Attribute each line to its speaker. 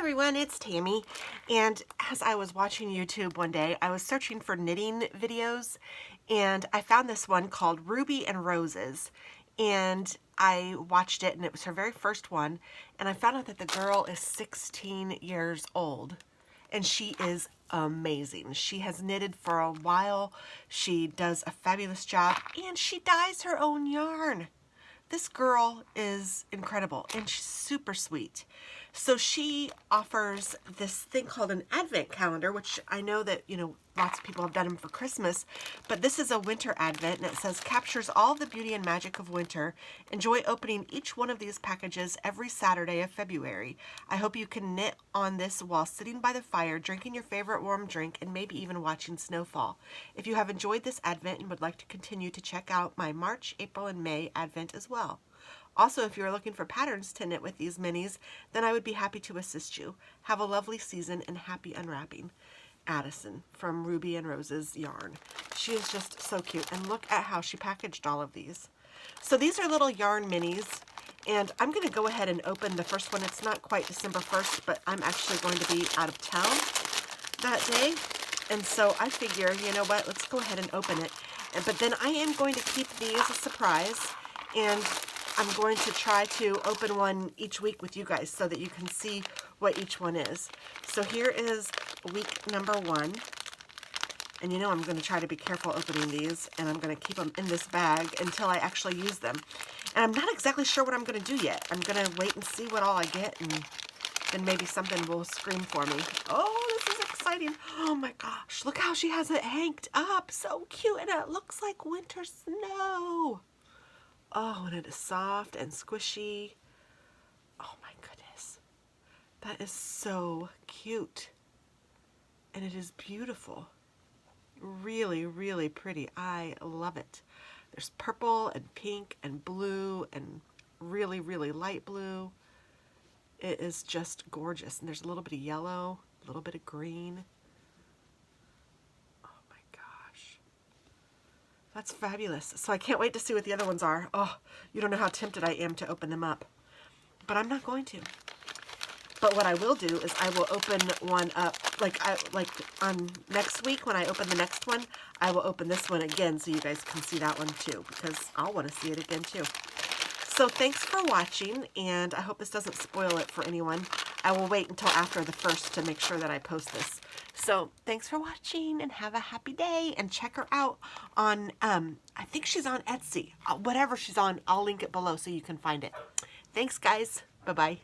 Speaker 1: everyone, it's Tammy, and as I was watching YouTube one day, I was searching for knitting videos, and I found this one called Ruby and Roses, and I watched it, and it was her very first one, and I found out that the girl is 16 years old, and she is amazing. She has knitted for a while, she does a fabulous job, and she dyes her own yarn. This girl is incredible, and she's super sweet. So she offers this thing called an advent calendar, which I know that, lots of people have done them for Christmas, but this is a winter advent, and it says, captures all the beauty and magic of winter. Enjoy opening each one of these packages every Saturday of February. I hope you can knit on this while sitting by the fire, drinking your favorite warm drink, and maybe even watching snowfall. If you have enjoyed this advent and would like to continue to check out my March, April, and May advent as well. Also, if you're looking for patterns to knit with these minis, then I would be happy to assist you. Have a lovely season and happy unwrapping. Addison from Ruby and Roses Yarn. She is just so cute, and look at how she packaged all of these. So these are little yarn minis, and I'm going to go ahead and open the first one. It's not quite December 1st, but I'm actually going to be out of town that day, and so I figure, you know what, let's go ahead and open it. But then I am going to keep these a surprise, and I'm going to try to open one each week with you guys so that you can see what each one is. So here is week number 1. And I'm going to try to be careful opening these, and I'm going to keep them in this bag until I actually use them. And I'm not exactly sure what I'm going to do yet. I'm going to wait and see what all I get, and then maybe something will scream for me. Oh, this is exciting. Oh my gosh, look how she has it hanged up. So cute, and it looks like winter snow. Oh, and it is soft and squishy. Oh my goodness. That is so cute. And it is beautiful. Really, really pretty. I love it. There's purple and pink and blue and really, really light blue. It is just gorgeous. And there's a little bit of yellow, a little bit of green. That's fabulous. So I can't wait to see what the other ones are. Oh, you don't know how tempted I am to open them up. But I'm not going to. But what I will do is I will open one up, like on next week when I open the next one, I will open this one again so you guys can see that one too, because I'll want to see it again too. So thanks for watching, and I hope this doesn't spoil it for anyone. I will wait until after the 1st to make sure that I post this. So thanks for watching, and have a happy day, and check her out on, I think she's on Etsy. Whatever she's on, I'll link it below so you can find it. Thanks, guys. Bye-bye.